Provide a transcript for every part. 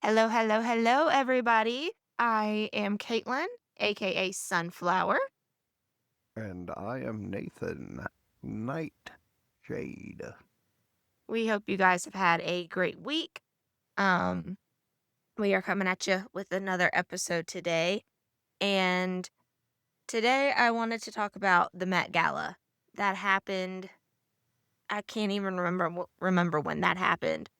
Hello, hello, hello, everybody. I am Caitlin, aka Sunflower. And I am Nathan Nightshade. We hope you guys have had a great week. Um, we are coming at you with another episode today, and today I wanted to talk about the Met Gala that happened. I can't even remember when that happened.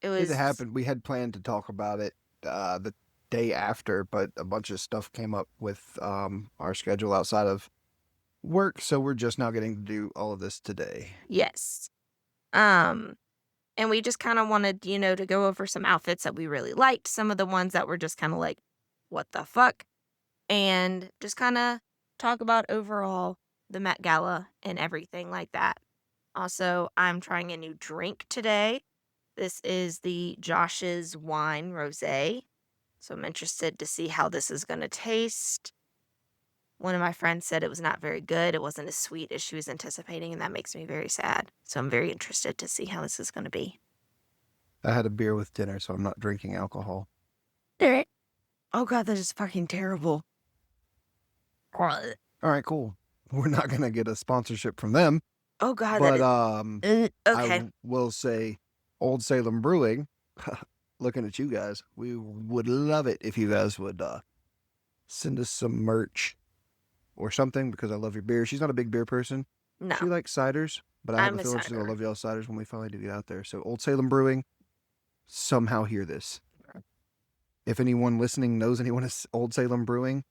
It It was happened. We had planned to talk about it the day after, but a bunch of stuff came up with our schedule outside of work, so we're just now getting to do all of this today. yes. Um, and we just kind of wanted, to go over some outfits that we really liked, some of the ones that were just kind of like, what the fuck? And just kind of talk about overall the Met Gala and everything like that. Also, I'm trying a new drink today. This is the Josh's Wine Rosé. So I'm interested to see how this is going to taste. One of my friends said it was not very good. It wasn't as sweet as she was anticipating, and that makes me very sad. So I'm very interested to see how this is going to be. I had a beer with dinner, so I'm not drinking alcohol. Alright. Oh god, that is fucking terrible. All right, cool. We're not gonna get a sponsorship from them, Oh god, that but is. Okay. will say, Old Salem Brewing. Looking at you guys, we would love it if you guys would send us some merch or something because I love your beer. She's not a big beer person. No, She likes ciders, but I have I'm a a feeling she's gonna cider. love y'all ciders when we finally do get out there. So Old Salem Brewing, somehow hear this. If anyone listening knows anyone at Old Salem Brewing,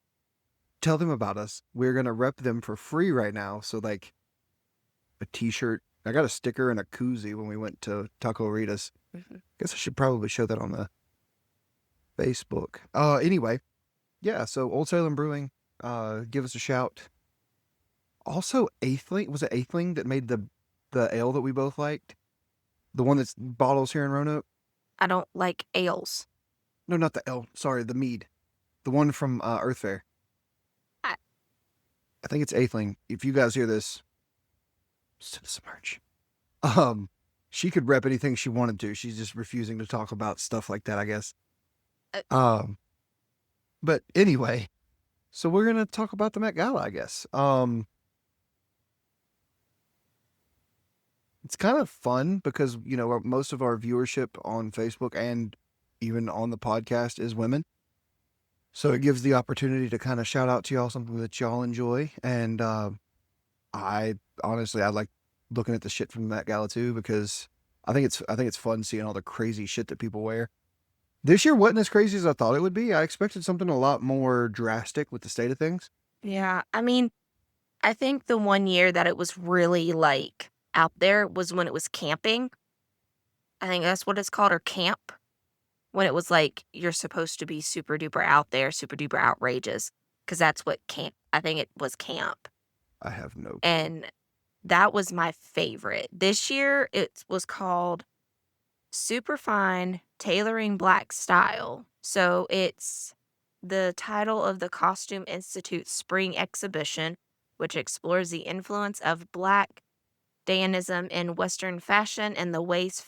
tell them about us. We're gonna rep them for free right now. So like a T-shirt. I got a sticker and a koozie when we went to Taco Rita's. Mhm. Guess I should probably show that on the Facebook. Anyway, yeah. So Old Salem Brewing, give us a shout. Also, Aithling, was it Aithling that made the ale that we both liked? The one that's bottles here in Roanoke? I don't like ales. No, not the ale. Sorry, the mead. The one from Earth Fair. I, I think it's Aithling. If you guys hear this, send us some merch. Um, she could rep anything she wanted to. She's just refusing to talk about stuff like that, I guess. uh, Um, but anyway, so we're gonna talk about the Met Gala, I guess. It's kind of fun because most of our viewership on Facebook and even on the podcast is women. So it gives the opportunity to kind of shout out to y'all something that y'all enjoy. And I honestly I like looking at the shit from that gala too because I think it's fun seeing all the crazy shit that people wear. This year wasn't as crazy as I thought it would be. I expected something a lot more drastic with the state of things. yeah, I mean, I think the one year that it was really like out there was when it was camping. I think that's what it's called, or camp. When it was like you're supposed to be super duper out there, super duper outrageous, because that's what camp. I think it was camp, I have no clue. and that was my favorite. This year it was called Superfine Tailoring Black Style. So it's the title of the Costume Institute Spring Exhibition, which explores the influence of Black Dayanism in Western fashion and the ways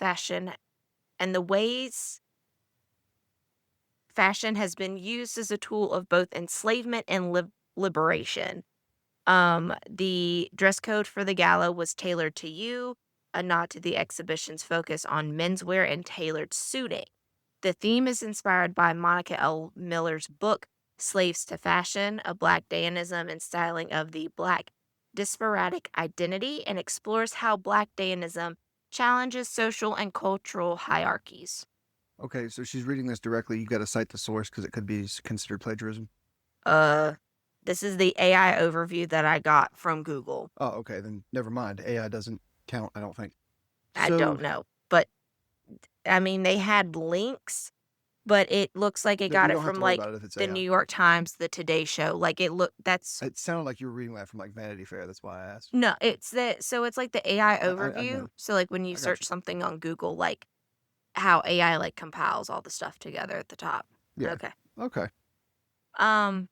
fashion has been used as a tool of both enslavement and liberation. The dress code for the gala was tailored to you, a nod to the exhibition's focus on menswear and tailored suiting. The theme is inspired by Monica L. Miller's book, Slaves to Fashion, a Black Dayanism and styling of the Black diasporic identity, and explores how Black Dayanism challenges social and cultural hierarchies. Okay, so she's reading this directly. You got to cite the source because it could be considered plagiarism. Uh, this is the AI overview that I got from Google. Oh, okay, then never mind. AI doesn't count, I don't think. I So don't know, but I mean, they had links, but it looks like it we got it don't have from, to worry like, about it if it's the AI. New York Times, the Today Show, like, that's It sounded like you were reading that from like Vanity Fair. That's why I asked. no, it's like the AI I overview, know. so, like, when you I got search you. something on Google, like, how AI, like, compiles all the stuff together at the top. Yeah. Okay. Okay. Um,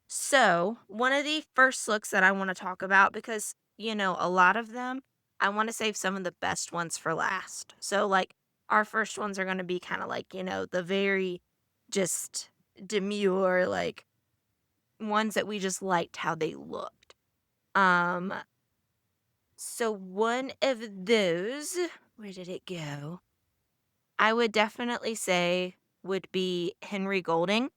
so one of the first looks that I wanna talk about because, a lot of them, I wanna save some of the best ones for last. So, like, our first ones are gonna be kinda like, the very just demure, like, ones that we just liked how they looked. Um, so one of those, where did it go? I would definitely say would be Henry Golding.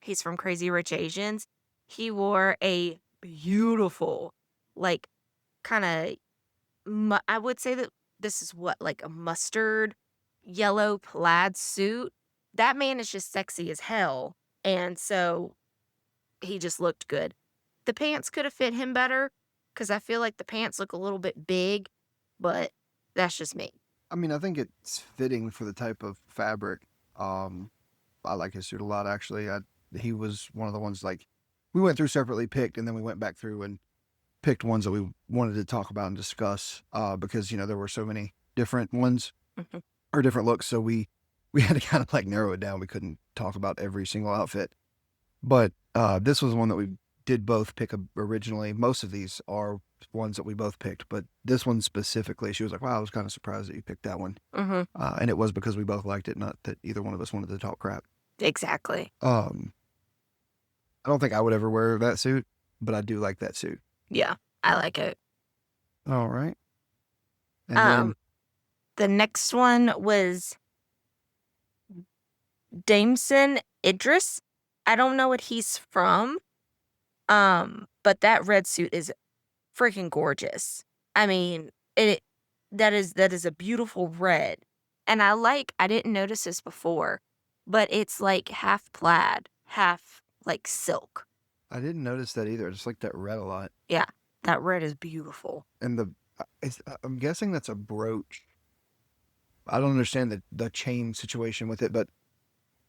He's from Crazy Rich Asians. He wore a beautiful, like, kinda I would say that this is what, like a mustard yellow plaid suit. That man is just sexy as hell, and so he just looked good. The pants could have fit him better because I feel like the pants look a little bit big, but that's just me. I mean, I think it's fitting for the type of fabric. Um, I like his suit a lot, actually. He was one of the ones like we went through separately picked, and then we went back through and picked ones that we wanted to talk about and discuss. Because there were so many different ones Mhm. or different looks, so we had to kind of like narrow it down. We couldn't talk about every single outfit, but this was one that we did both pick originally. Most of these are ones that we both picked, but this one specifically, she was like, "Wow, I was kind of surprised that you picked that one." Mhm. And it was because we both liked it, not that either one of us wanted to talk crap. Exactly. Um, I don't think I would ever wear that suit, but I do like that suit. Yeah, I like it. All right. And Um, then the next one was Damson Idris. I don't know what he's from, but that red suit is freaking gorgeous. I mean, that is a beautiful red. And I didn't notice this before, but it's like half plaid, half like silk. I didn't notice that either. I just like that red a lot. Yeah, that red is beautiful. And I'm guessing that's a brooch. I don't understand the chain situation with it, but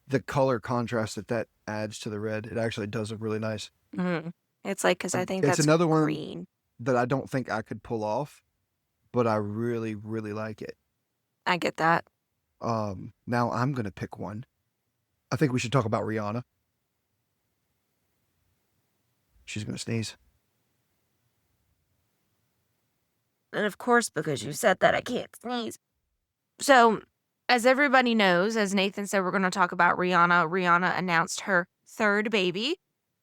the color contrast that adds to the red, it actually does look really nice. Mhm. It's like because I think It's that's another one green. that I don't think I could pull off, but I really, really like it. I get that. Now I'm gonna pick one. I think we should talk about Rihanna. She's gonna sneeze. And of course, because you said that, I can't sneeze. So, as everybody knows, as Nathan said, we're going to talk about Rihanna. Rihanna announced her third baby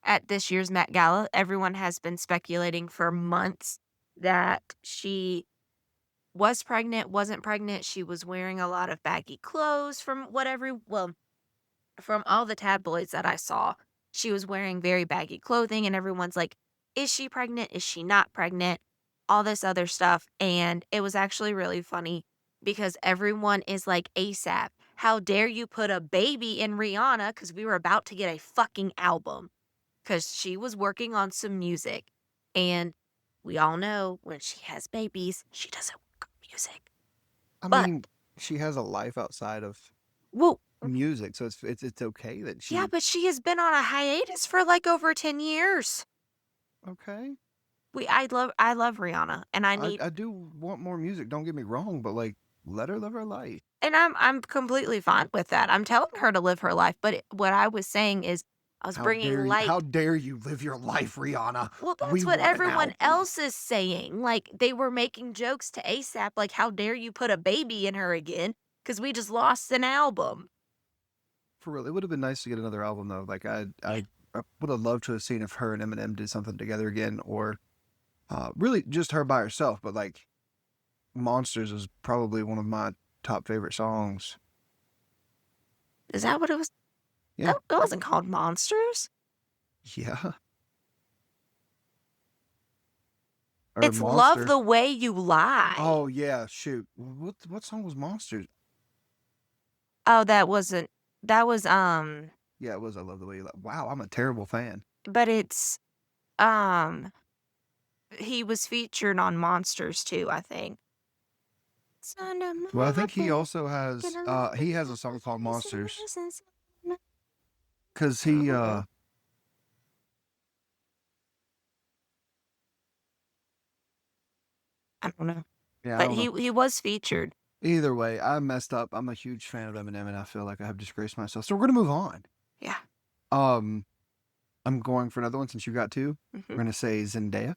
at this year's Met Gala. Everyone has been speculating for months that she was pregnant, wasn't pregnant. She was wearing a lot of baggy clothes from all the tabloids that I saw. She was wearing very baggy clothing, and everyone's like, is she pregnant? Is she not pregnant? All this other stuff. And it was actually really funny because everyone is like, ASAP, how dare you put a baby in Rihanna? Because we were about to get a fucking album because she was working on some music. And we all know when she has babies, she doesn't work on music. I But, mean, she has a life outside of well, music, so it's okay that yeah, she. but she has been on a hiatus for like over 10 years. Okay. I love Rihanna and I do want more music. Don't get me wrong, but like, let her live her life. I'm completely fine with that. I'm telling her to live her life, but what I was saying is I was How bringing dare you? How light. dare you live your life, Rihanna? Well, We that's what want an everyone album. else is saying. Like they were making jokes to ASAP like how dare you put a baby in her again cuz we just lost an album. For real, it would have been nice to get another album though. Like Yeah. I would have loved to have seen if her and Eminem did something together again, or really just her by herself. But like, Monsters is probably one of my top favorite songs. Is that what it was? Yeah, That it wasn't called Monsters. yeah, or It's Love Monster. the Way You Lie. Oh yeah, shoot. What song was Monsters? Oh, that was Yeah, it was I Love the Way You Lie. Wow, I'm a terrible fan. but it's um he was featured on Monsters too, I think. It's under Well, I my think he bed, also has gonna lie he has a down, song called Monsters faces. because I he don't know. I don't know. yeah, I But don't know. he was featured. Either way, I messed up. I'm a huge fan of Eminem, and I feel like I have disgraced myself. So we're gonna move on. Yeah. Um, I'm going for another one since you got two. Mhm. We're gonna say Zendaya.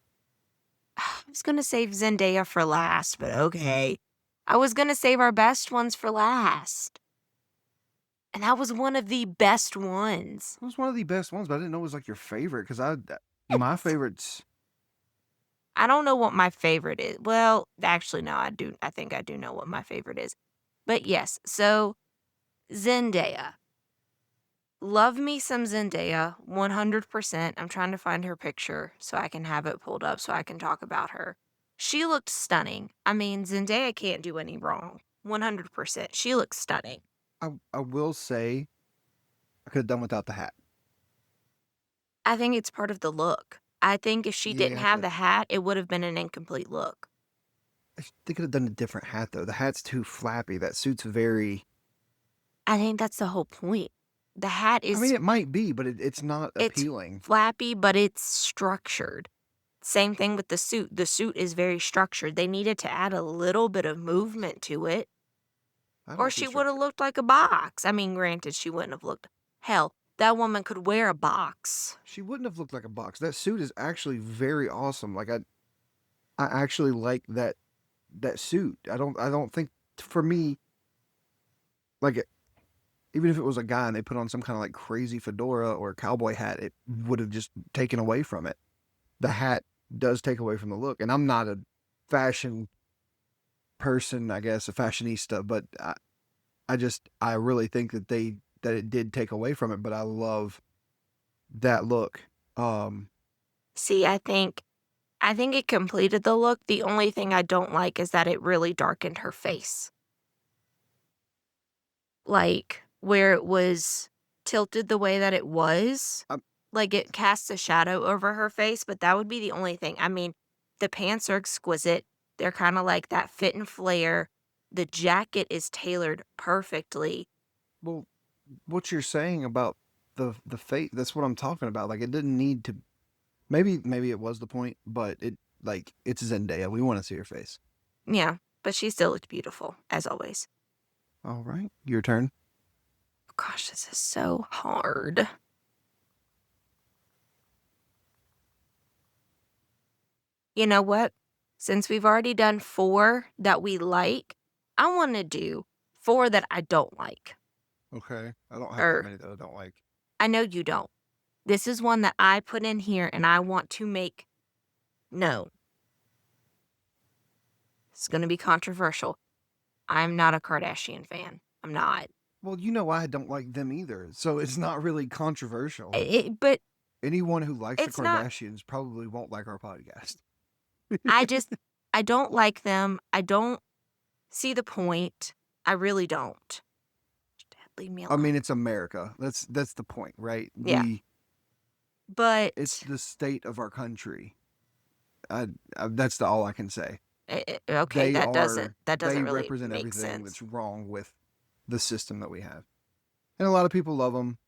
I was gonna save Zendaya for last, but okay. I was gonna save our best ones for last. And that was one of the best ones. It was one of the best ones, but I didn't know it was like your favorite because my favorites. I don't know what my favorite is. Well, actually, no, I do. I think I do know what my favorite is. But yes, so Zendaya. Love me some Zendaya, 100%. I'm trying to find her picture so I can have it pulled up so I can talk about her. She looked stunning. I mean, Zendaya can't do any wrong. 100%. She looks stunning. I will say I could have done without the hat. I think it's part of the look. I think if she didn't Yeah, have but the hat, it would have been an incomplete look. they could have done a different hat though. The hat's too flappy. That suit's very. I think that's the whole point. The hat I mean, is it might be, but it's not it's appealing. flappy, but it's structured. Same thing with the suit. The suit is very structured. They needed to add a little bit of movement to it, I or don't see she would have structure. looked like a box. I mean, granted, she wouldn't have looked. Hell, that woman could wear a box. She wouldn't have looked like a box. That suit is actually very awesome. Like I actually like that suit. I don't think for me like even if it was a guy and they put on some kind of like crazy fedora or cowboy hat, it would have just taken away from it. The hat does take away from the look, and I'm not a fashion person, I guess, a fashionista, but I really think that it did take away from it, but I love that look. Um, See, I think it completed the look. The only thing I don't like is that it really darkened her face. Like, where it was tilted the way that it was, I, like, it casts a shadow over her face, but that would be the only thing. I mean, the pants are exquisite. They're kinda like that fit and flare. The jacket is tailored perfectly. well, what you're saying about the fate, that's what I'm talking about. Like it didn't need to. Maybe it was the point, but it's Zendaya. We want to see her face. Yeah, but she still looked beautiful, as always. All right, your turn. Gosh, this is so hard. You know what? Since we've already done 4 that we like, I wanna do 4 that I don't like. Okay, I don't have that Or many that I don't like. I know you don't. This is one that I put in here and I want to make known. It's gonna be controversial. I'm not a Kardashian fan. I'm not. Well, I don't like them either, so it's not really controversial. But Anyone who likes the it's not. Kardashians probably won't like our podcast. I just I don't like them. I don't see the point. I really don't. Leave me I alone. mean, it's America. That's the point, right? Yeah. It's But the state of our country. That's all I can say. okay, that They doesn't really represent make everything sense. that's wrong with the system that we have, and a lot of people love them.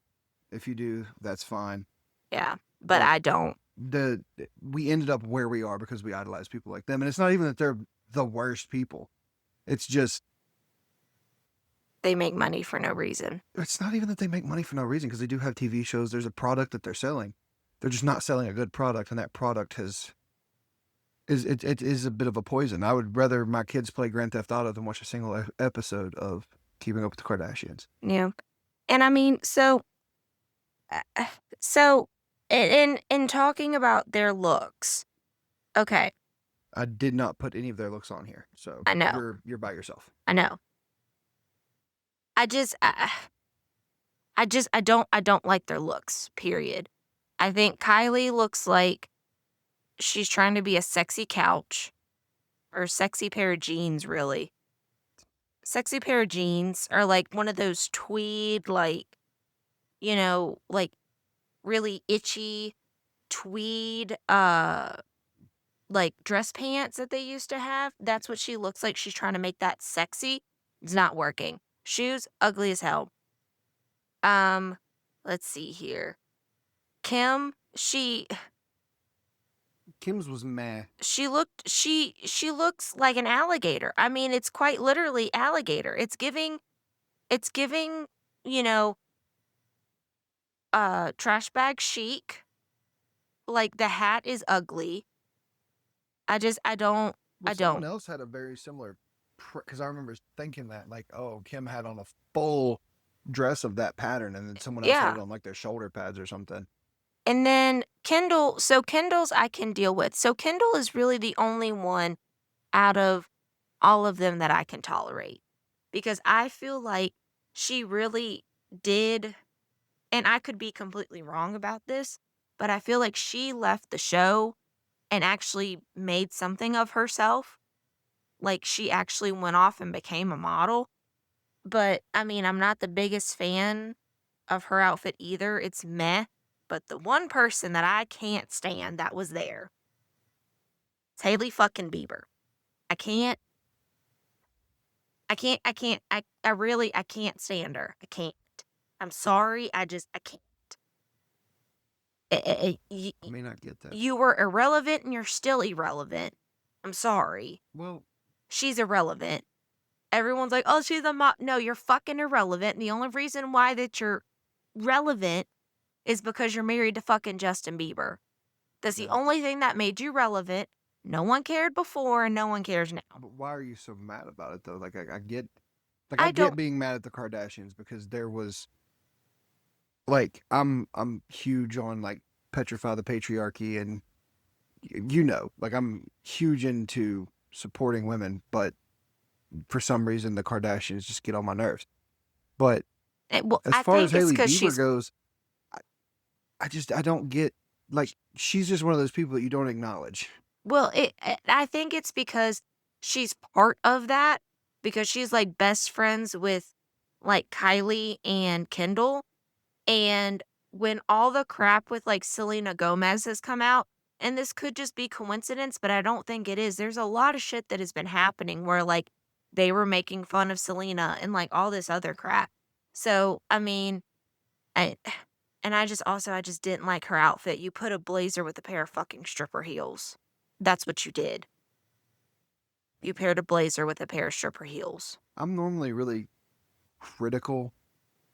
If you do, that's fine. Yeah, but But I don't. the we ended up where we are because we idolize people like them, and it's not even that they're the worst people. It's just They make money for no reason. it's not even that they make money for no reason because they do have TV shows. There's a product that they're selling. They're just not selling a good product, and that product it is a bit of a poison. I would rather my kids play Grand Theft Auto than watch a single episode of Keeping Up with the Kardashians. Yeah. And I mean, uh, so in talking about their looks, okay, I did not put any of their looks on here, so I know, you're by yourself. I know. I just, I don't like their looks. Period. I think Kylie looks like she's trying to be a sexy couch or a sexy pair of jeans. Really, sexy pair of jeans are like one of those tweed, like like really itchy tweed like dress pants that they used to have. That's what she looks like. She's trying to make that sexy. It's not working. Shoes ugly as hell. Um let's see here. Kim, Kim's was meh. she looks like an alligator. I mean, it's quite literally alligator. It's giving, you know, trash bag chic. Like the hat is ugly. I Well, I someone don't. else had a very similar because I remember thinking that, like, oh, Kim had on a full dress of that pattern, and then someone else had it Yeah. on like their shoulder pads or something. And then Kendall, so Kendall's I can deal with. So Kendall is really the only one out of all of them that I can tolerate because I feel like she really did, and I could be completely wrong about this, but I feel like she left the show and actually made something of herself. Like she actually went off and became a model. But I mean, I'm not the biggest fan of her outfit either. It's meh. But the one person that I can't stand that was there, it's Haley fucking Bieber. I can't, I really, I can't stand her. I can't. I'm sorry. I can't. I mean, I get that. You were irrelevant and you're still irrelevant. I'm sorry. Well, She's irrelevant. Everyone's like, "Oh, she's a mo—" No, you're fucking irrelevant, and the only reason why that you're relevant is because you're married to fucking Justin Bieber. That's the yeah, only thing that made you relevant. No one cared before and no one cares now. but why are you so mad about it though? Like, I get, like, I I get don't being mad at the Kardashians because there was, like, I'm huge on like petrify the patriarchy, and like I'm huge into supporting women, but for some reason the Kardashians just get on my nerves. But well, as I far as think it's Haley because Bieber she's goes, I, I don't get, like, she's just one of those people that you don't acknowledge. well, I think it's because she's part of that because she's, like, best friends with, like, Kylie and Kendall. And when all the crap with, like, Selena Gomez has come out, and this could just be coincidence, but I don't think it is. There's a lot of shit that has been happening where, like, they were making fun of Selena and, like, all this other crap. So, I mean, I and I just didn't like her outfit. You put a blazer with a pair of fucking stripper heels. That's what you did. You paired a blazer with a pair of stripper heels. I'm normally really critical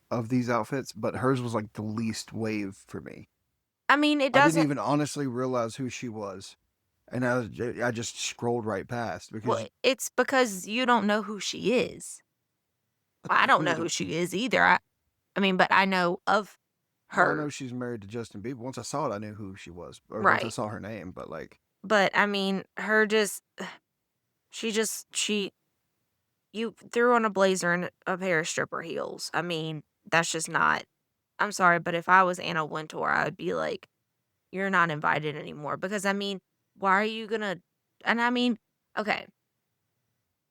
of these outfits, but hers was like the least wave for me. I mean, it I didn't doesn't. even honestly realize who she was, and I just scrolled right past Well, because it's because you don't know who she is. Well, I I don't know who mean, she is either. I mean, but I know of well, I her, know she's married to Justin Bieber. Once I saw it, I knew who she was, or once I right? saw her name. But like, But I mean, her just she you threw on a blazer and a pair of stripper heels. I mean, that's just not. I'm sorry, but if I was Anna Wintour, I would be like, "You're not invited anymore." Because I mean, why are you gonna? And I mean, okay,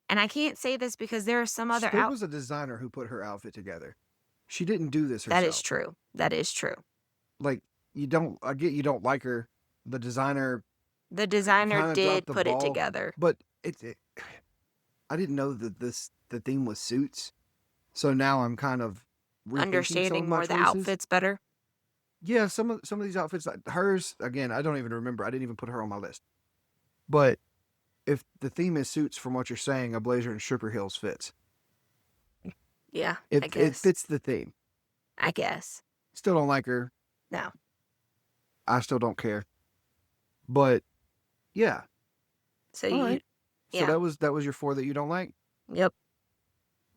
and I can't say this because there are some other there out. was a designer who put her outfit together. She didn't do this That is herself. true. That is true. Like, you don't. I get you don't like her. The designer The designer kind of dropped did the put it ball, together. but I didn't know that the theme was suits. So now I'm kind of rethinking some of Understanding my more the choices. outfits better. Yeah, some of these outfits, like hers again, I don't even remember. I didn't even put her on my list. But if the theme is suits, from what you're saying, a blazer and stripper heels fits. Yeah, I It guess. fits the theme. I guess. Still don't like her. No. I still don't care. But yeah, So all you right. So yeah. that was your four that you don't like. Yep.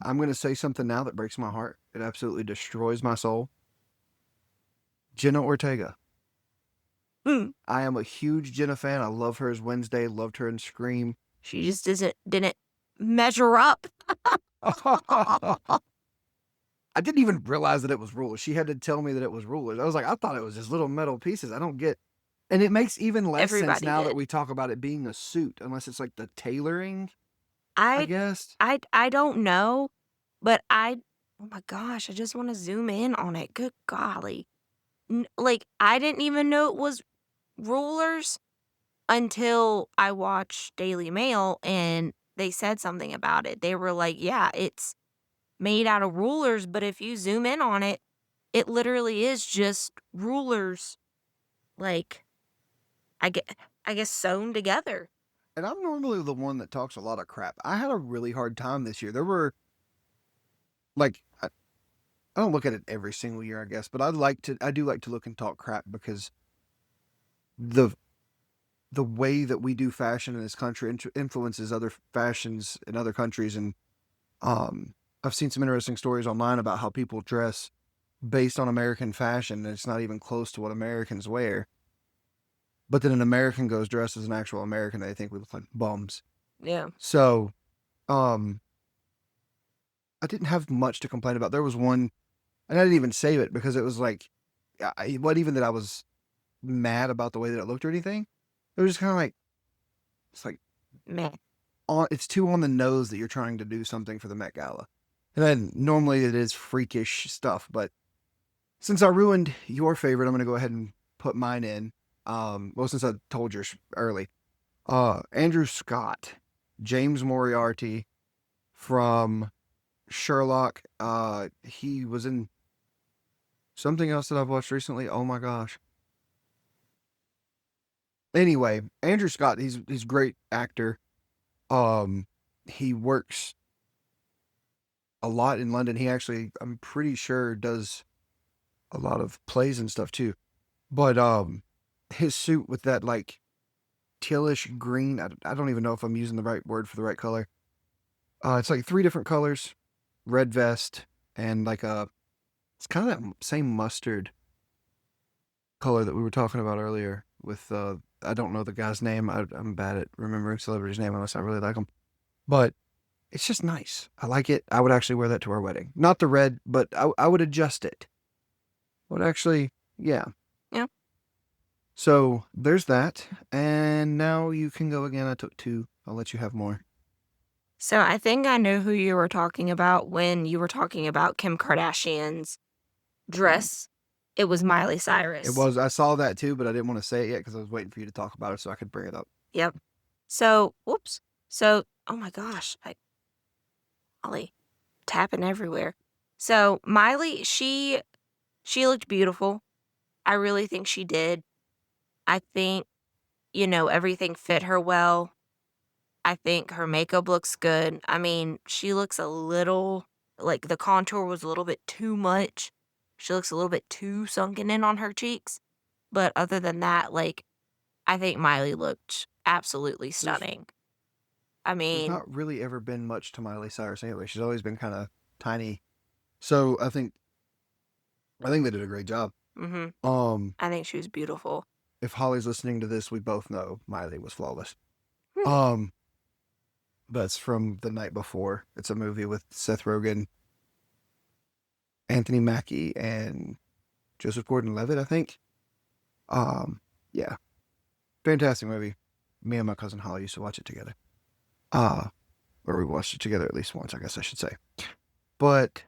I'm gonna say something now that breaks my heart. It absolutely destroys my soul. Jenna Ortega. Hmm. I am a huge Jenna fan. I love her as Wednesday. Loved her in Scream. She just didn't measure up. I didn't even realize that it was rulers. She had to tell me that it was rulers. I was like, I thought it was just little metal pieces. I don't get. And it makes even less sense Everybody now that did. we talk about it being a suit, unless it's like the tailoring, I I guess. I don't know, but oh my gosh, I just wanna zoom in on it. Good golly. Like, I didn't even know it was rulers until I watched Daily Mail and they said something about it. They were like, "Yeah, it's made out of rulers, but if you zoom in on it, it literally is just rulers, like, I gue I guess sewn together." And I'm normally the one that talks a lot of crap. I had a really hard time this year. There were like I don't look at it every single year, I guess, but I do like to look and talk crap because the the way that we do fashion in this country influences other fashions in other countries. And um, I've seen some interesting stories online about how people dress based on American fashion, and it's not even close to what Americans wear. But then an American goes dressed as an actual American, they think we look like bums. Yeah. So, um, I didn't have much to complain about. There was one, and I didn't even save it because it was like, it wasn't even that I was mad about the way that it looked or anything. It was just kind of like, it's like, Meh. it's too on the nose that you're trying to do something for the Met Gala. And then normally it is freakish stuff, but since I ruined your favorite, I'm going to go ahead and put mine in. Well, since I told yours early, Andrew Scott, James Moriarty from Sherlock. He was in something else that I've watched recently. Oh my gosh. Anyway, Andrew Scott, he's a great actor. Um, he works a lot in London. He actually, I'm pretty sure, does a lot of plays and stuff too. But his suit with that like tealish green, I don't even know if I'm using the right word for the right color. It's like three different colors, red vest, and like it's kind of that same mustard color that we were talking about earlier with, I don't know the guy's name. I'm bad at remembering celebrities' name unless I really like them. But it's just nice. I like it. I would actually wear that to our wedding. Not the red, but I would adjust it. Would actually, yeah. Yeah. So there's that. And now you can go again. I took two. I'll let you have more. So I think I know who you were talking about when you were talking about Kim Kardashian's dress. It was Miley It Cyrus. was, I saw that too, but I didn't want to say it yet because I was waiting for you to talk about it so I could bring it up. Yep. So, whoops. So, oh my gosh, Molly tapping everywhere. So Miley, she looked beautiful. I really think she did. I think, everything fit her well. I think her makeup looks good. I mean, she looks a little like the contour was a little bit too much. She looks a little bit too sunken in on her cheeks. But other than that, like, I think Miley looked absolutely There's stunning. I there's mean, not really ever been much to Miley Cyrus anyway. She's always been kind of tiny. So I think they did a great job. mhm, Um, I think she was beautiful. if Holly's listening to this, we both know Miley was flawless. Hmm. Um, but it's from the night before. It's a movie with Seth Rogen, Anthony Mackie, and Joseph Gordon-Levitt, I think. Um, yeah, fantastic movie. Me and my cousin Holly used to watch it together. Uh, or we watched it together at least once, I guess I should say. But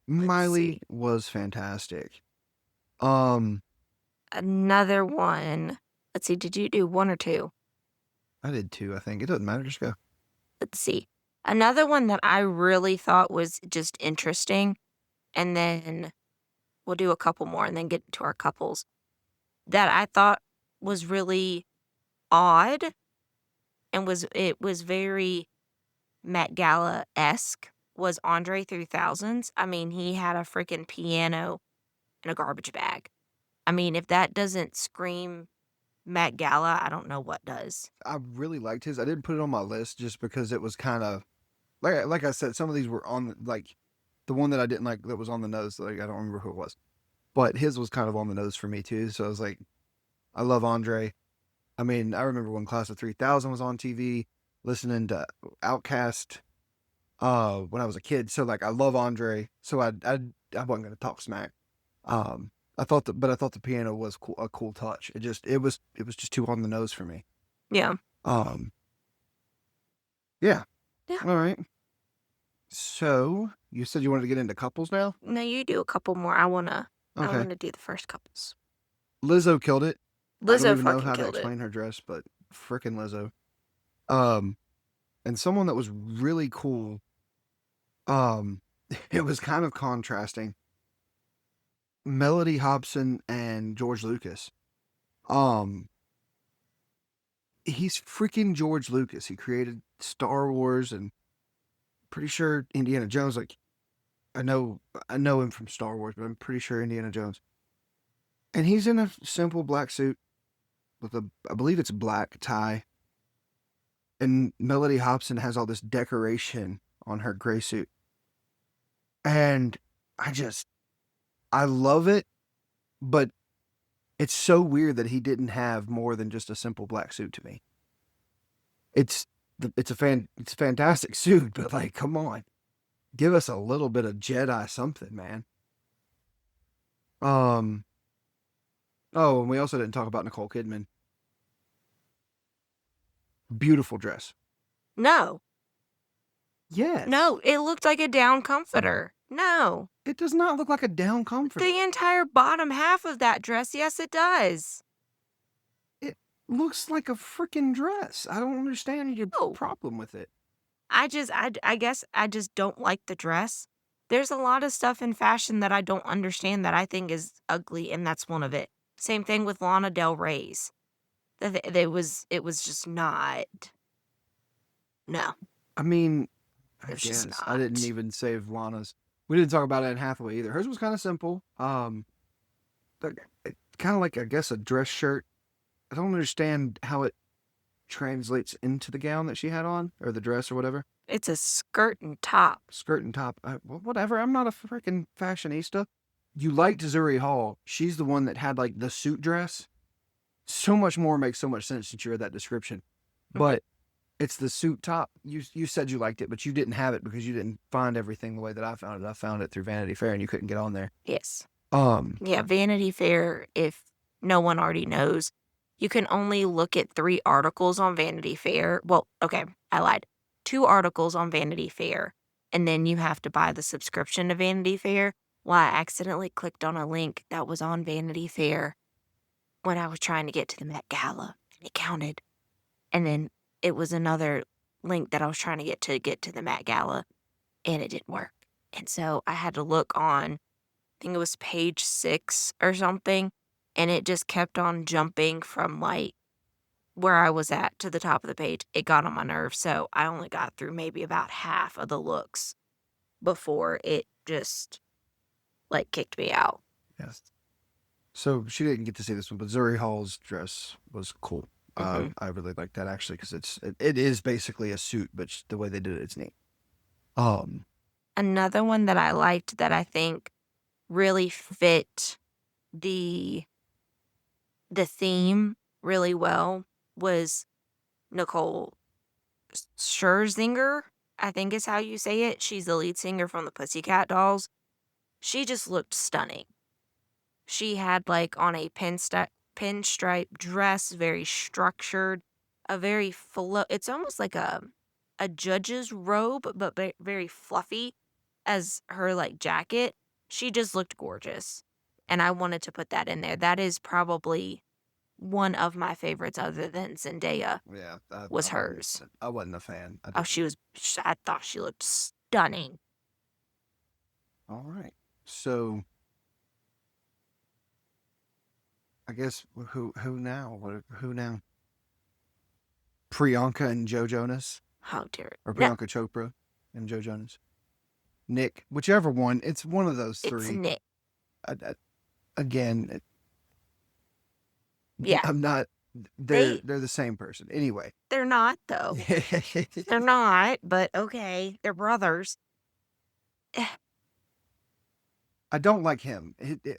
Let's Miley see. was fantastic. Um, Another one. Let's see, did you do 1 or 2? I did too, I think. It doesn't matter, just go. Let's see. Another one that I really thought was just interesting, and then we'll do a couple more and then get to our couples, that I thought was really odd and it was very Met Gala-esque was Andre 3000's. I mean, he had a freaking piano in a garbage bag. I mean, if that doesn't scream Met Gala, I don't know what does. I really liked his. I didn't put it on my list just because it was kind of like I said, some of these were on like the one that I didn't like that was on the nose. Like I don't remember who it was, but his was kind of on the nose for me too. So I was like, I love Andre. I mean, I remember when Class of 3000 was on TV, listening to Outcast when I was a kid. So like I love Andre. So I wasn't gonna talk smack. Um but I thought the piano was cool, a cool touch. It was just too on the nose for me. Yeah. Um yeah. Yeah. All right. So you said you wanted to get into couples now? No, you do a couple more. I Okay. wanna do the first couples. Lizzo killed it. I don't Lizzo even know fucking how to killed it. explain her dress, but frickin' Lizzo. Um and someone that was really cool. Um it was kind of contrasting. Melody Hobson and George Lucas. Um he's freaking George Lucas. He created Star Wars and pretty sure Indiana Jones. Like I know him from Star Wars, but I'm pretty sure Indiana Jones. And he's in a simple black suit, with a, I believe it's black tie, and Melody Hobson has all this decoration on her gray suit, and I just I love it, but it's so weird that he didn't have more than just a simple black suit to me. It's it's a fantastic suit, but like, come on, give us a little bit of Jedi something, man. Um. Oh, and we also didn't talk about Nicole Kidman. Beautiful dress. No. Yes. No, it looked like a down comforter. No. It does not look like a down comforter. The entire bottom half of that dress, yes, it does. It looks like a freaking dress. I don't understand your Oh, problem with it. I guess I just don't like the dress. There's a lot of stuff in fashion that I don't understand that I think is ugly, and that's one of it. Same thing with Lana Del Rey's. It was just not. No, I mean, it I was just guess I didn't not. even save Lana's. We didn't talk about Anne Hathaway either. Hers was kind of simple. Kind of like, I guess, a dress shirt. I don't understand how it translates into the gown that she had on, or the dress or whatever. It's a skirt and top. Skirt and top. Whatever. I'm not a freaking fashionista. You liked Zuri Hall. She's the one that had like the suit dress. So much more makes so much sense since you read that description. Mhm. But it's the suit top. You said you liked it, but you didn't have it because you didn't find everything the way that I found it. I found it through Vanity Fair, and you couldn't get on there. Yes. Um, Yeah, Vanity Fair, if no one already knows, you can only look at 3 articles on Vanity Fair. Well, okay, I lied. 2 articles on Vanity Fair, and then you have to buy the subscription to Vanity Fair. Well, I accidentally clicked on a link that was on Vanity Fair when I was trying to get to the Met Gala, and it counted. And then it was another link that I was trying to get to the Met Gala, and it didn't work. And so I had to look on, I think it was page 6 or something, and it just kept on jumping from, like, where I was at to the top of the page. It got on my nerves, so I only got through maybe about half of the looks before it just, like, kicked me out. yes. So she didn't get to see this one, but Zuri Hall's dress was cool. Mhm. I really like that actually because it is basically a suit, but the way they did it's neat. Um, Another one that I liked that I think really fit the theme really well was Nicole Scherzinger, I think is how you say it. She's the lead singer from the Pussycat Dolls. She just looked stunning. She had, like, on a pinstripe dress, very structured, a very it's almost like a judge's robe, but very fluffy as her, like, jacket. She just looked gorgeous, and I wanted to put that in there. That is probably one of my favorites other than Zendaya yeah, was hers. I wasn't a fan. I Oh, didn't. I thought she looked stunning. All right. So I guess who now? Who now? Priyanka and Joe Jonas, Oh, dear. or No, Priyanka Chopra and Joe Jonas. Nick, whichever one. It's one of those it's three. Nick. I, again, Yeah, I'm not. they They're the same person. Anyway, they're not, though. They're not, but okay, they're brothers. Eh, I don't like him.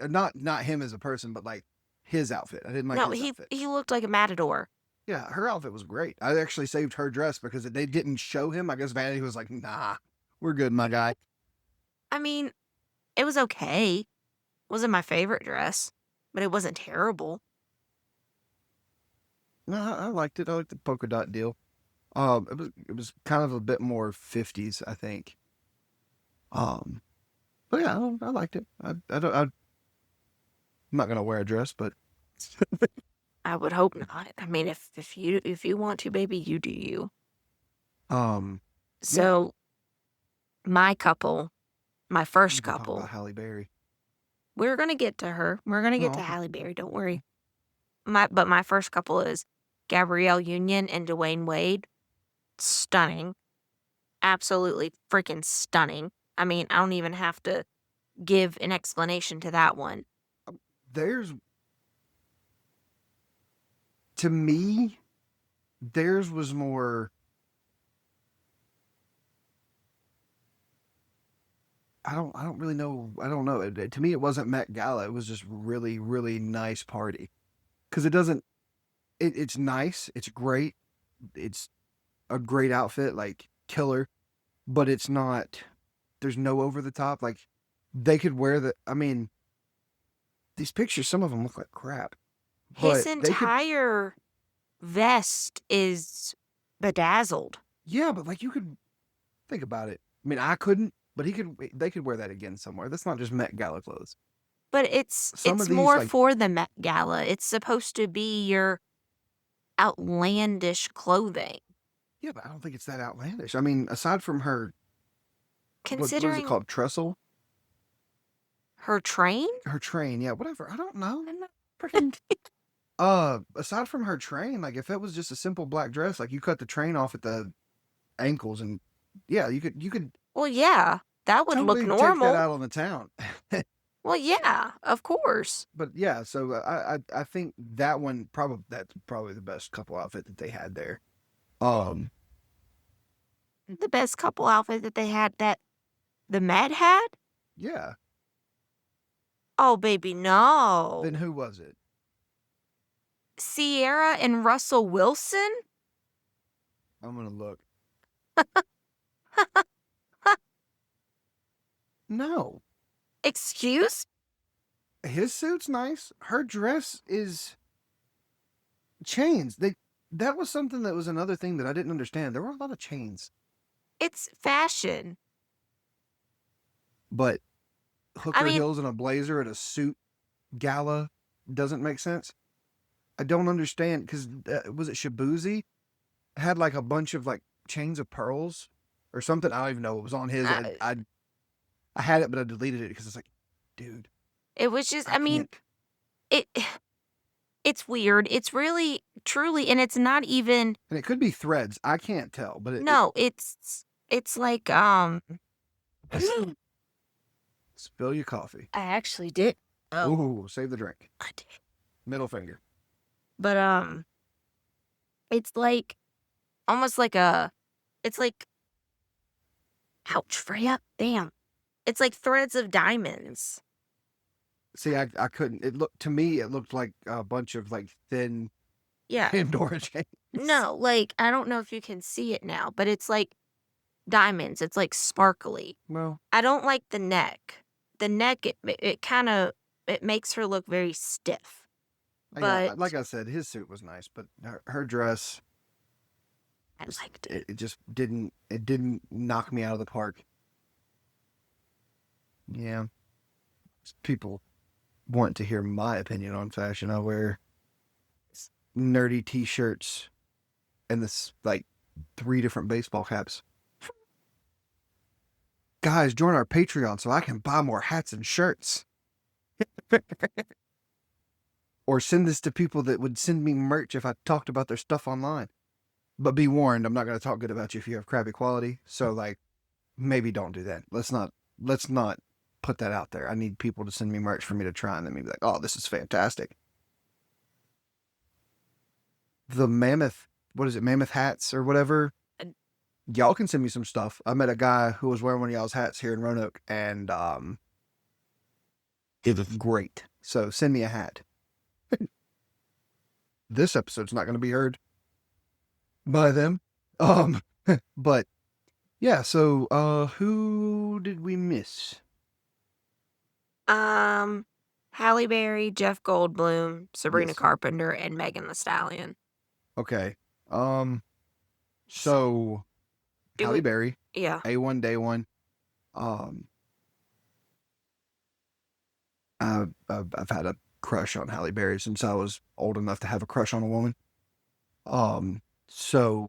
Not him as a person, but like his outfit. I didn't like no, his outfit. he looked like a matador. Yeah, her outfit was great. I actually saved her dress because they didn't show him. I guess Vanity was like, "Nah, we're good, my guy." I mean, it was okay. Wasn't my favorite dress, but it wasn't terrible. No, I liked it. I liked the polka dot deal. It was kind of a bit more 50s, I think. Um, but yeah, I liked it. I don't. I'm not gonna wear a dress, but I would hope not. I mean, if you want to, baby, you do you. um, yeah, So my couple, my I'm first gonna talk about couple, Halle Berry. we're gonna get to her. We're gonna get Oh, to okay. Halle Berry. Don't worry. My first couple is Gabrielle Union and Dwayne Wade. Stunning, absolutely freaking stunning. I mean, I don't even have to give an explanation to that one. There's to me, theirs was more. I don't really know. I don't know. To me, it wasn't Met Gala. It was just really, really nice party. Because it doesn't. It's nice. It's great. It's a great outfit, like killer. But it's not. There's no over the top. Like they could wear the. I mean, these pictures. Some of them look like crap. His But they could. entire vest is bedazzled, Yeah, but like you could think about it. I mean, I couldn't, but he could. They could wear that again somewhere. That's not just Met Gala clothes. but Some of it's these, more like, for the Met Gala. It's supposed to be your outlandish clothing. yeah, but I don't think it's that outlandish. I mean, aside from her, what is it Considering called? Trestle? her train? Her train, yeah, whatever. I don't know. I'm not pretending. Aside from her train, like if it was just a simple black dress, like you cut the train off at the ankles, and yeah, you could Well, yeah, that would look totally take that normal. out on the town. Well, yeah, of course. But yeah, so I think that's probably the best couple outfit that they had there. Um, The best couple outfit that they had that the Met had? yeah. Oh, baby, Then no. who was it? Sierra and Russell Wilson? I'm gonna look. No, Excuse? his suit's nice. Her dress is chains. That was something that was another thing that I didn't understand. There were a lot of chains, It's fashion. but I hooker mean, heels and a blazer at a suit gala doesn't make sense. I don't understand because was it Shabuzi had like a bunch of like chains of pearls or something? I don't even know. It was on his. uh, I had it, but I deleted it because it's like, dude, it was just, I I mean, can't. it it's weird. It's really, truly, and it's not even, And it could be threads. I can't tell, but no, it's like, spill your coffee. I actually did. Oh, Ooh, save the drink. I did. Middle finger. But, it's like, almost like it's like, ouch, Freya, damn. It's like threads of diamonds. See, I couldn't. It looked to me. It looked like a bunch of like thin Yeah. Pandora chains. No, like, I don't know if you can see it now, but it's like diamonds. It's like sparkly. Well, I don't like the neck. The neck, it kind of, it makes her look very stiff. yeah, But like I said, his suit was nice, but her dress I just liked it. it just didn't knock me out of the park. Yeah, people want to hear my opinion on fashion. I wear nerdy T-shirts and this like 3 different baseball caps. Guys, join our Patreon so I can buy more hats and shirts. Or send this to people that would send me merch if I talked about their stuff online. But be warned, I'm not going to talk good about you if you have crappy quality. So like, maybe don't do that. Let's not put that out there. I need people to send me merch for me to try and then maybe like, oh, this is fantastic. The mammoth, what is it, mammoth hats or whatever. Uh, Y'all can send me some stuff. I met a guy who was wearing one of y'all's hats here in Roanoke, and it was great. So send me a hat. This episode's not going to be heard by them. Um, but yeah. So who did we miss? Halle Berry, Jeff Goldblum, Sabrina Yes. Carpenter, and Megan the Stallion. Okay. So Do Halle we? Berry, Yeah. A1 Day One. Um, I've had a crush on Halle Berry since I was old enough to have a crush on a woman. So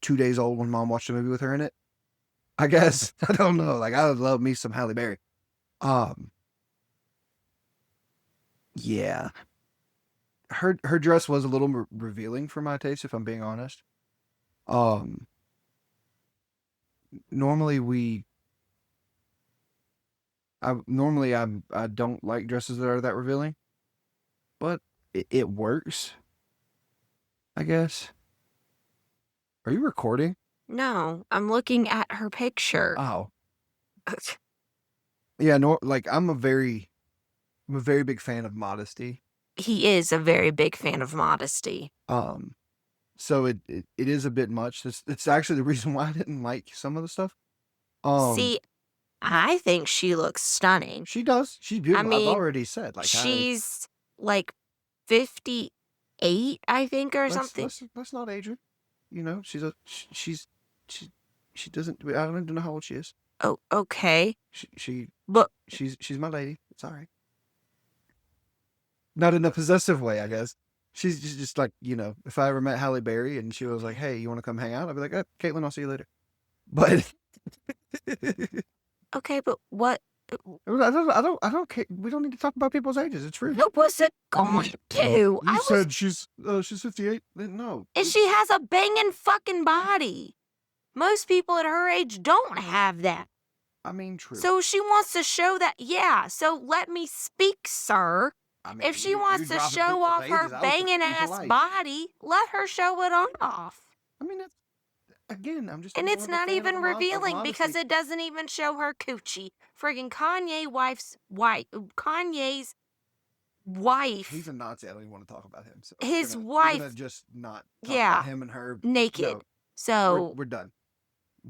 2 days old when mom watched a movie with her in it. I guess I don't know. Like I would love me some Halle Berry. Um, yeah, her dress was a little revealing for my taste, if I'm being honest. Um, normally I don't like dresses that are that revealing, but it works, I guess. Are you recording? No, I'm looking at her picture. Oh. Yeah, no, like I'm a very big fan of modesty. He is a very big fan of modesty. Um, so it is a bit much. It's actually the reason why I didn't like some of the stuff. Um, See, I think she looks stunning. she does. She's I beautiful. I've mean, already said like she's like 58, I think, or something. let's not age her. You know, she she doesn't. I don't even know how old she is. Oh, okay. She But she's my lady. It's all right. Not in a possessive way, I guess. She's just like, you know, if I ever met Halle Berry and she was like, "Hey, you want to come hang out?" I'd be like, "Caitlin, I'll see you later." But okay, but what I don't care. We don't need to talk about people's ages. It's rude. what was it going to? You said she's 58. No, And she has a banging fucking body. Most people at her age don't have that. I mean, true. So she wants to show that, yeah. So let me speak, sir. I mean, If she wants to show off her banging ass body, let her show it off. I mean, that's again. I'm just And more it's of a not fan even of revealing because modesty. it doesn't even show her coochie. Friggin' Kanye's wife, He's a Nazi. I don't even want to talk about him. So his we're gonna wife, just not talk yeah, about him and her. naked. No, So, we're done.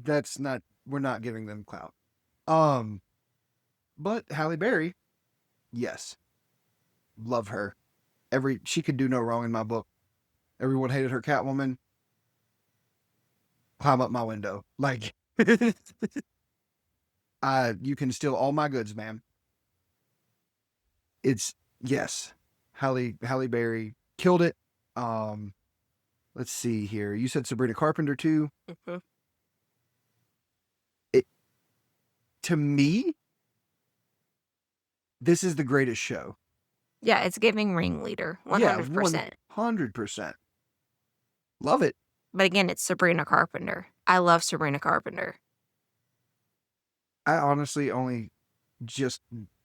That's not. We're not giving them clout. But Halle Berry, yes, love her. She could do no wrong in my book. Everyone hated her Catwoman. Climb up my window, like you can steal all my goods, ma'am. It's yes, Halle Berry killed it. Um, let's see here. You said Sabrina Carpenter too. mhm. It to me, this is the greatest show. Yeah, it's giving ringleader, Yeah, 100%. 100%. Love it. But again, it's Sabrina Carpenter. I love Sabrina Carpenter. I honestly only just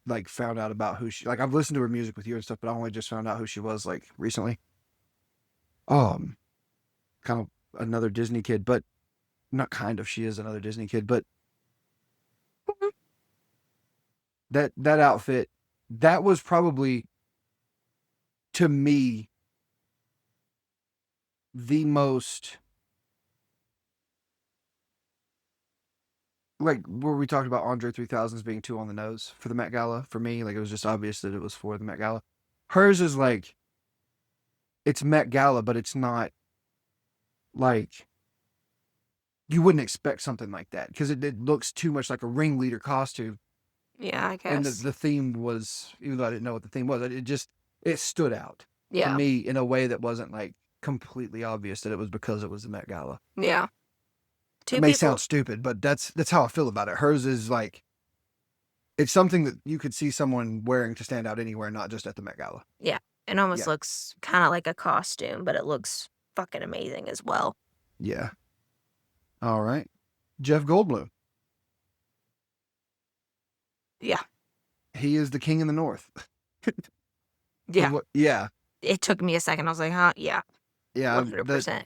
like found out about who she like I've listened to her music with you and stuff, but I only just found out who she was like recently. Um, kind of another Disney kid, but not kind of. She is another Disney kid, but Mhm. that outfit, that was probably to me the most like where we talked about Andre 3000s being too on the nose for the Met Gala. For me, like it was just obvious that it was for the Met Gala. Hers is like it's Met Gala, but it's not like you wouldn't expect something like that because it looks too much like a ringleader costume. Yeah, I And guess. the theme was, even though I didn't know what the theme was, it stood out to Yeah, me in a way that wasn't like completely obvious that it was because it was the Met Gala. yeah. It Two may sound people. stupid, but that's how I feel about it. Hers is like it's something that you could see someone wearing to stand out anywhere, not just at the Met Gala. Yeah, it almost Yeah, looks kind of like a costume, but it looks fucking amazing as well. yeah. All right, Jeff Goldblum. Yeah, He is the king in the North. yeah. Yeah, It took me a second. I was like, huh? Yeah, yeah. That 100%.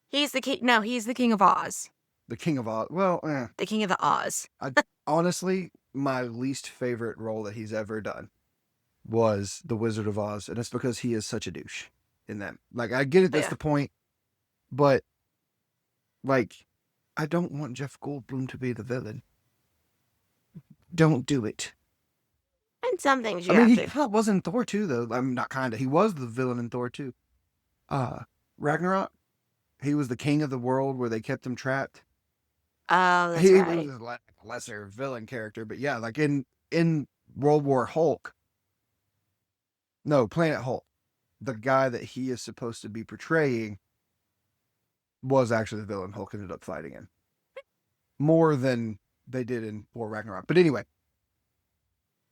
He's the king. No, he's the king of Oz. the King of Oz. Well, The king of the Oz. I honestly my least favorite role that he's ever done was the Wizard of Oz, and it's because he is such a douche in that. Like, I get it, that's Yeah, the point, but like, I don't want Jeff Goldblum to be the villain. Don't do it. and some things I you mean, have he to. kind of was in Thor 2, though. I'm not kind of. He was the villain in Thor 2. Ragnarok. He was the king of the world where they kept him trapped. Oh, that's He was right. a lesser villain character, but yeah, like in World War Hulk. No, Planet Hulk. The guy that he is supposed to be portraying was actually the villain Hulk ended up fighting in. More than they did in War Ragnarok. But anyway.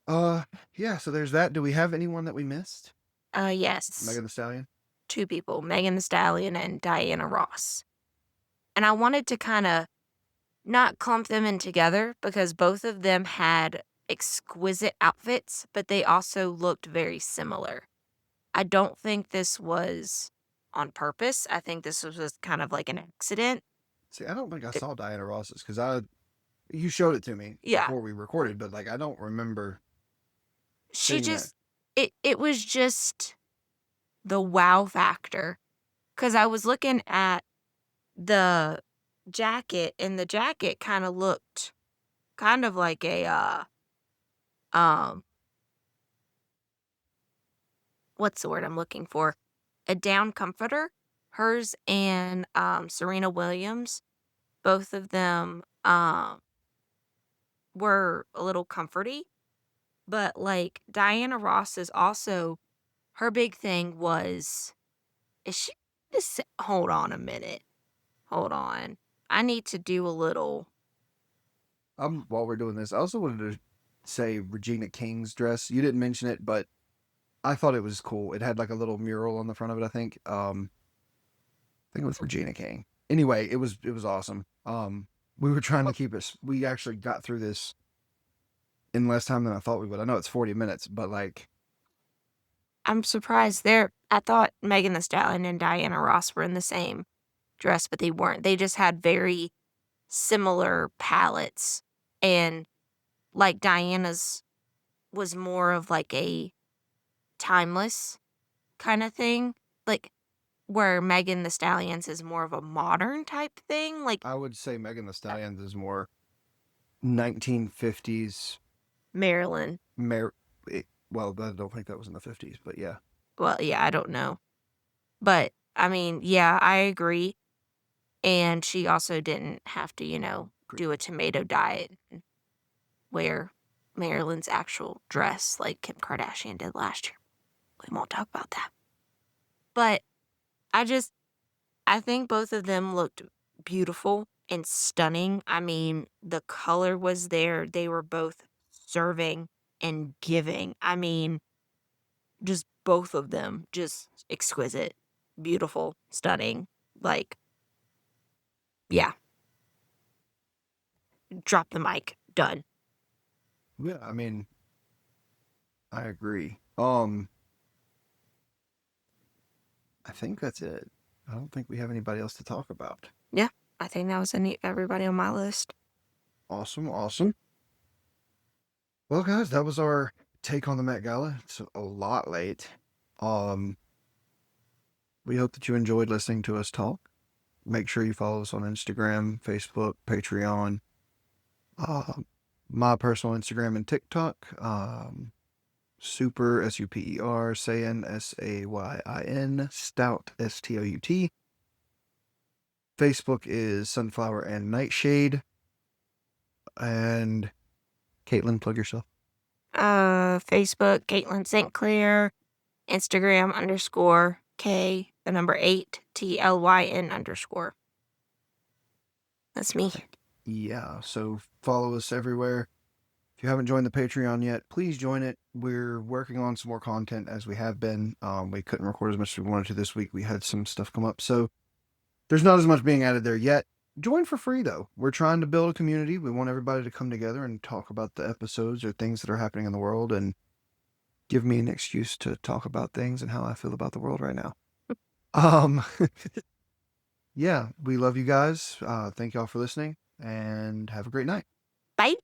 Yeah, so there's that. Do we have anyone that we missed? Yes. Megan Thee Stallion? Two people, Megan Thee Stallion and Diana Ross. And I wanted to kind of not clump them in together because both of them had exquisite outfits, but they also looked very similar. I don't think this was on purpose. I think this was just kind of like an accident. See, I don't think I It- saw Diana Ross's because you showed it to me yeah, before we recorded, but like I don't remember she seeing that. just it was just the wow factor. Cause I was looking at the jacket, and the jacket kind of looked kind of like a um what's the word I'm looking for? A down comforter. Hers and Serena Williams, both of them were a little comforty, but like Diana Ross is also her big thing was is she hold on a minute. Hold on. I need to do a little. While we're doing this, I also wanted to say Regina King's dress. You didn't mention it, but I thought it was cool. It had like a little mural on the front of it. I think it was Regina King. Anyway, it was awesome. We were trying to keep it. We actually got through this in less time than I thought we would. I know it's 40 minutes, but like I'm surprised there. I thought Megan Thee Stallion and Diana Ross were in the same dress, but they weren't. They just had very similar palettes. And like Diana's was more of like a timeless kind of thing. Like where Megan Thee Stallion's is more of a modern type thing. Like I would say Megan Thee Stallion is more 1950s. Marilyn. Mer- well, I don't think that was in the 50s, but yeah. Well, yeah, I don't know. But I mean, yeah, I agree. And she also didn't have to, do a tomato diet and wear Marilyn's actual dress like Kim Kardashian did last year. We won't talk about that. But I just, I think both of them looked beautiful and stunning. I mean, the color was there. They were both serving and giving. I mean, just both of them, just exquisite, beautiful, stunning. Like, yeah, drop the mic. Done. Yeah, I mean, I agree. I think that's it. I don't think we have anybody else to talk about. Yeah, I think that was everybody on my list. Awesome, awesome. Well, guys, that was our take on the Met Gala. It's a lot late. Um, we hope that you enjoyed listening to us talk. Make sure you follow us on Instagram, Facebook, Patreon, uh, my personal Instagram and TikTok. Super Super Sayin Sayin Stout Stout. Facebook is Sunflower and Nightshade. And Caitlin, plug yourself. Facebook, Caitlin St. Clair, Instagram _K, the number 8, TLYN _. That's me. Yeah, so follow us everywhere. If you haven't joined the Patreon yet, please join it. We're working on some more content as we have been. We couldn't record as much as we wanted to this week. We had some stuff come up, so there's not as much being added there yet. Join for free though. We're trying to build a community. We want everybody to come together and talk about the episodes or things that are happening in the world and give me an excuse to talk about things and how I feel about the world right now. Um yeah, we love you guys. Thank y'all for listening and have a great night. Bye.